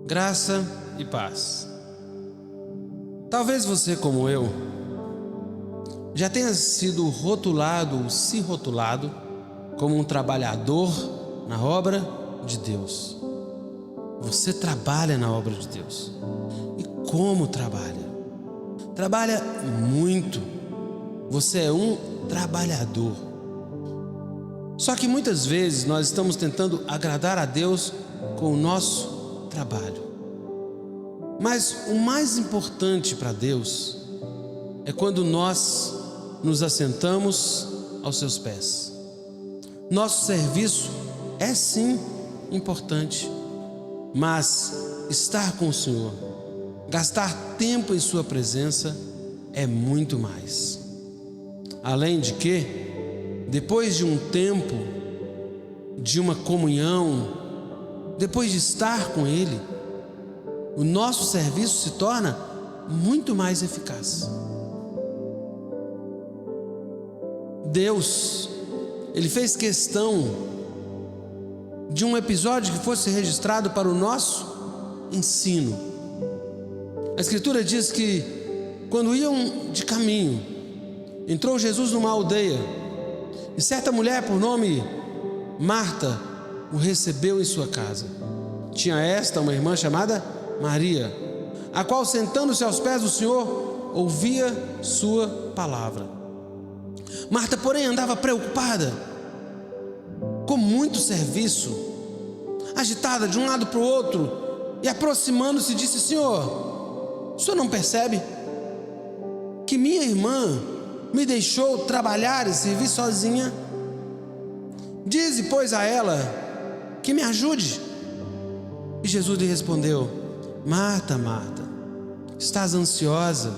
Graça e paz. Talvez você, como eu, já tenha sido rotulado ou se rotulado como um trabalhador na obra de Deus. Você trabalha na obra de Deus. E como trabalha? Trabalha muito. Você é um trabalhador. Só que muitas vezes nós estamos tentando agradar a Deus com o nosso trabalho. Mas o mais importante para Deus é quando nós nos assentamos aos seus pés. Nosso serviço é sim importante, mas estar com o Senhor, gastar tempo em sua presença é muito mais. Além de que, depois de um tempo, de uma comunhão, depois de estar com Ele, o nosso serviço se torna muito mais eficaz. Deus, Ele fez questão de um episódio que fosse registrado para o nosso ensino. A Escritura diz que quando iam de caminho, entrou Jesus numa aldeia e certa mulher por nome Marta o recebeu em sua casa. Tinha esta uma irmã chamada Maria, a qual, sentando-se aos pés do Senhor, ouvia sua palavra. Marta, porém, andava preocupada com muito serviço, agitada de um lado para o outro, e aproximando-se disse: Senhor, o Senhor não percebe que minha irmã me deixou trabalhar e servir sozinha? Dize, pois, a ela que me ajude. E Jesus lhe respondeu: Marta, Marta, estás ansiosa,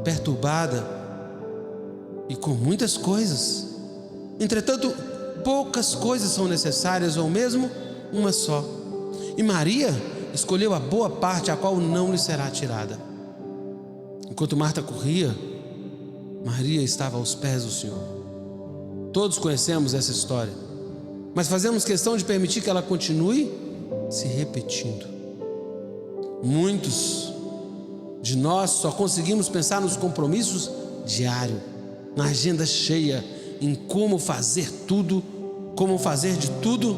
perturbada e com muitas coisas. Entretanto, poucas coisas são necessárias, ou mesmo uma só. E Maria escolheu a boa parte, a qual não lhe será tirada. Enquanto Marta corria, Maria estava aos pés do Senhor. Todos conhecemos essa história, mas fazemos questão de permitir que ela continue se repetindo. Muitos de nós só conseguimos pensar nos compromissos diários, na agenda cheia, em como fazer tudo, como fazer de tudo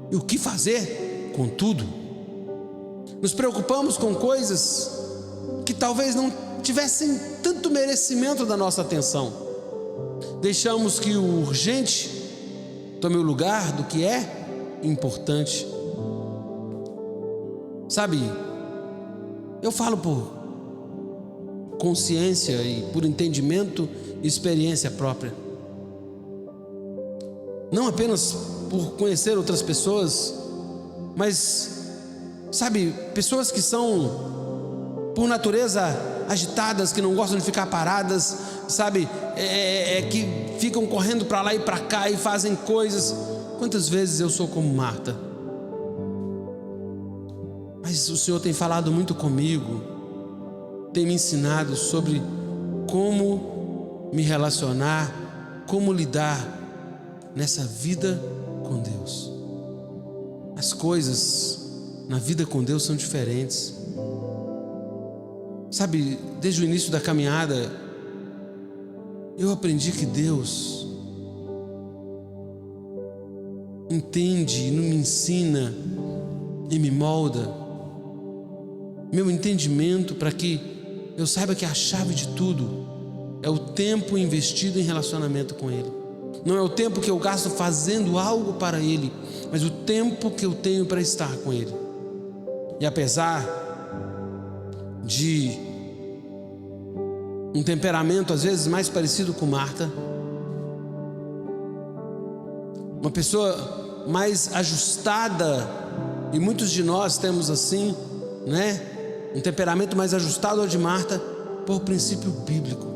e o que fazer com tudo. Nos preocupamos com coisas que talvez não tivessem tanto merecimento da nossa atenção. Deixamos que o urgente tome o lugar do que é importante. Sabe, eu falo por consciência e por entendimento e experiência própria. Não apenas por conhecer outras pessoas, mas, sabe, pessoas que são, por natureza, agitadas, que não gostam de ficar paradas, sabe, que ficam correndo para lá e para cá e fazem coisas. Quantas vezes eu sou como Marta? Mas o Senhor tem falado muito comigo, tem me ensinado sobre como me relacionar, como lidar nessa vida com Deus. As coisas na vida com Deus são diferentes. Sabe, desde o início da caminhada, eu aprendi que Deus entende e me ensina e me molda meu entendimento para que eu saiba que a chave de tudo é o tempo investido em relacionamento com Ele. Não é o tempo que eu gasto fazendo algo para Ele, mas o tempo que eu tenho para estar com Ele. E apesar de um temperamento às vezes mais parecido com Marta, uma pessoa mais ajustada, e muitos de nós temos assim, né? Um temperamento mais ajustado ao de Marta, por princípio bíblico.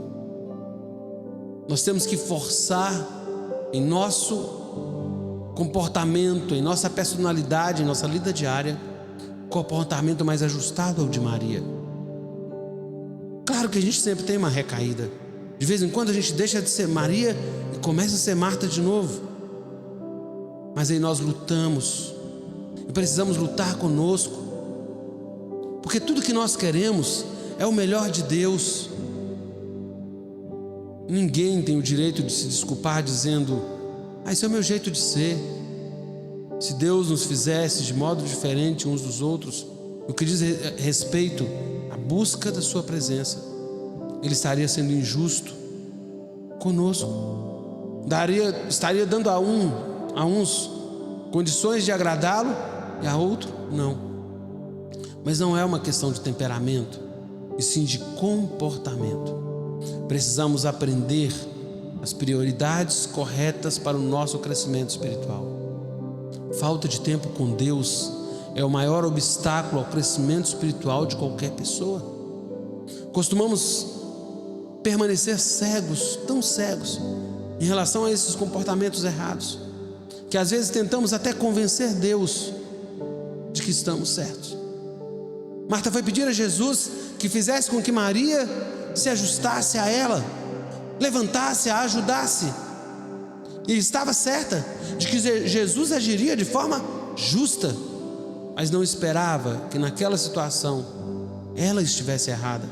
Nós temos que forçar em nosso comportamento, em nossa personalidade, em nossa vida diária, comportamento mais ajustado ao de Maria. Claro que a gente sempre tem uma recaída. De vez em quando a gente deixa de ser Maria e começa a ser Marta de novo. Mas aí nós lutamos, e precisamos lutar conosco Porque tudo que nós queremos é o melhor de Deus. Ninguém tem o direito de se desculpar dizendo: esse é o meu jeito de ser. Se Deus nos fizesse de modo diferente uns dos outros, no que diz respeito à busca da sua presença, Ele estaria sendo injusto conosco. Estaria dando a uns condições de agradá-lo e a outro não. Mas não é uma questão de temperamento, e sim de comportamento. Precisamos aprender as prioridades corretas para o nosso crescimento espiritual. Falta de tempo com Deus é o maior obstáculo ao crescimento espiritual de qualquer pessoa. Costumamos permanecer cegos, tão cegos, em relação a esses comportamentos errados, que às vezes tentamos até convencer Deus de que estamos certos. Marta foi pedir a Jesus que fizesse com que Maria se ajustasse a ela, levantasse, a ajudasse. E estava certa de que Jesus agiria de forma justa, mas não esperava que naquela situação ela estivesse errada.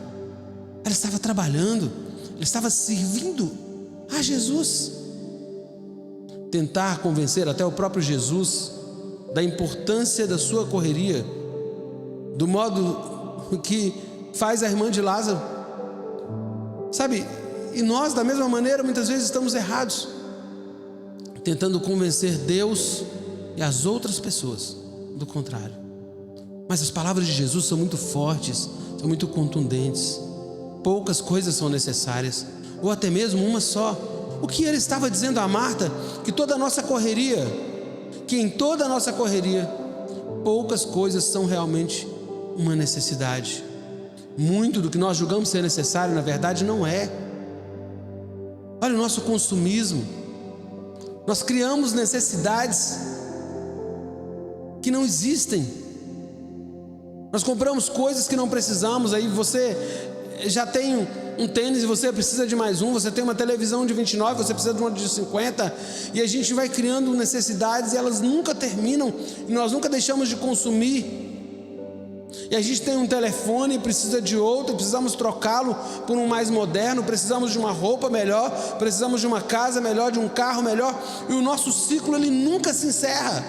Ela estava trabalhando, ela estava servindo a Jesus. Tentar convencer até o próprio Jesus da importância da sua correria, do modo que faz a irmã de Lázaro, sabe? E nós, da mesma maneira, muitas vezes estamos errados, tentando convencer Deus e as outras pessoas do contrário. Mas as palavras de Jesus são muito fortes, são muito contundentes. Poucas coisas são necessárias, ou até mesmo uma só. O que ele estava dizendo a Marta? Que toda a nossa correria, que em toda a nossa correria, poucas coisas são realmente uma necessidade. Muito do que nós julgamos ser necessário, na verdade, não é. Olha o nosso consumismo. Nós criamos necessidades que não existem. Nós compramos coisas que não precisamos. Aí você já tem um tênis e você precisa de mais um. Você tem uma televisão de 29, você precisa de uma de 50. E a gente vai criando necessidades e elas nunca terminam. E nós nunca deixamos de consumir. E a gente tem um telefone e precisa de outro, precisamos trocá-lo por um mais moderno, precisamos de uma roupa melhor, precisamos de uma casa melhor, de um carro melhor, e o nosso ciclo ele nunca se encerra.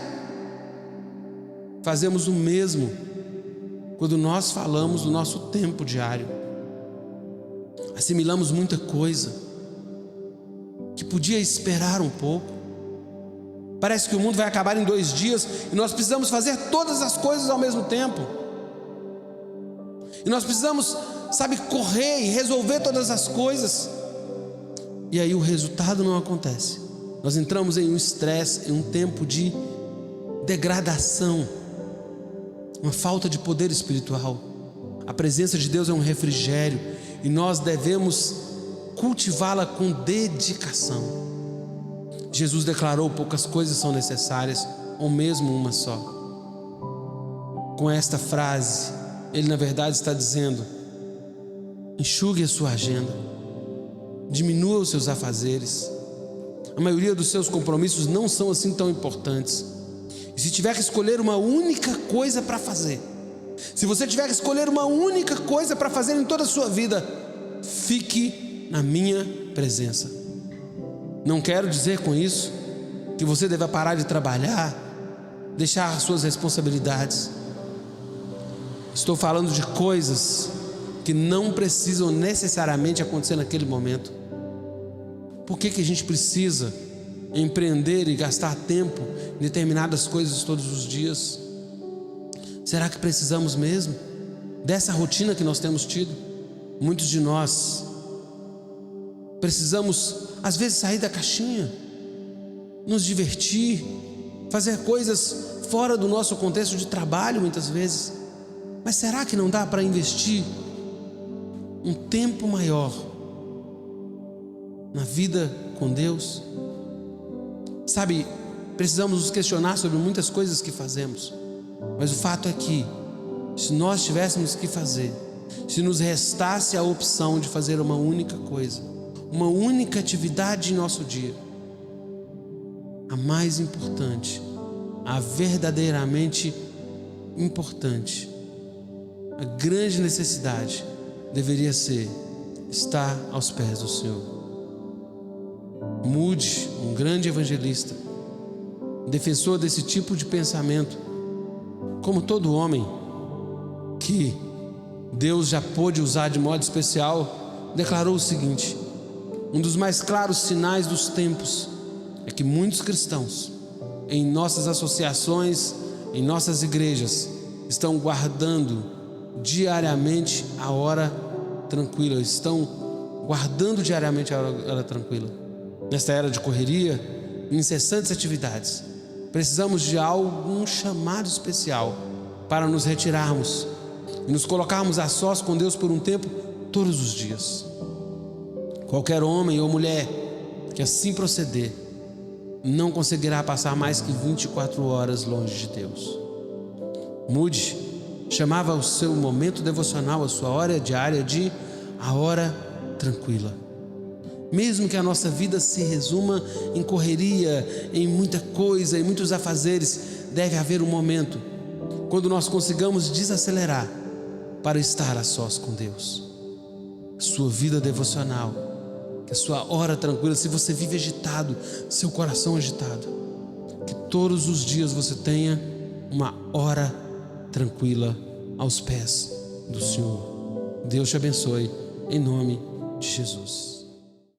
Fazemos o mesmo quando nós falamos do nosso tempo diário. Assimilamos muita coisa que podia esperar um pouco. Parece que o mundo vai acabar em 2 dias e nós precisamos fazer todas as coisas ao mesmo tempo. E nós precisamos, correr e resolver todas as coisas. E aí o resultado não acontece. Nós entramos em um estresse, em um tempo de degradação, uma falta de poder espiritual. A presença de Deus é um refrigério e nós devemos cultivá-la com dedicação. Jesus declarou: poucas coisas são necessárias, ou mesmo uma só. Com esta frase, Ele na verdade está dizendo: enxugue a sua agenda, diminua os seus afazeres. A maioria dos seus compromissos não são assim tão importantes. E se tiver que escolher uma única coisa para fazer, se você tiver que escolher uma única coisa para fazer em toda a sua vida, fique na minha presença. Não quero dizer com isso que você deva parar de trabalhar, deixar as suas responsabilidades. Estou falando de coisas que não precisam necessariamente acontecer naquele momento. Por que a gente precisa empreender e gastar tempo em determinadas coisas todos os dias? Será que precisamos mesmo dessa rotina que nós temos tido? Muitos de nós precisamos, às vezes, sair da caixinha, nos divertir, fazer coisas fora do nosso contexto de trabalho, muitas vezes. Mas será que não dá para investir um tempo maior na vida com Deus? Precisamos nos questionar sobre muitas coisas que fazemos, mas o fato é que, se nós tivéssemos que fazer, se nos restasse a opção de fazer uma única coisa, uma única atividade em nosso dia, a mais importante, a verdadeiramente importante, a grande necessidade deveria ser estar aos pés do Senhor. Moody, um grande evangelista, defensor desse tipo de pensamento, como todo homem que Deus já pôde usar de modo especial, declarou o seguinte: um dos mais claros sinais dos tempos é que muitos cristãos, em nossas associações, em nossas igrejas, estão guardando diariamente a hora tranquila, estão guardando diariamente a hora tranquila. Nesta era de correria, incessantes atividades, precisamos de algum chamado especial para nos retirarmos e nos colocarmos a sós com Deus por um tempo, todos os dias. Qualquer homem ou mulher que assim proceder não conseguirá passar mais que 24 horas longe de Deus. Moody chamava o seu momento devocional, a sua hora diária, de a hora tranquila. Mesmo que a nossa vida se resuma em correria, em muita coisa, em muitos afazeres, deve haver um momento quando nós consigamos desacelerar para estar a sós com Deus. Sua vida devocional, a sua hora tranquila. Se você vive agitado, seu coração agitado, que todos os dias você tenha uma hora tranquila aos pés do Senhor. Deus te abençoe, em nome de Jesus.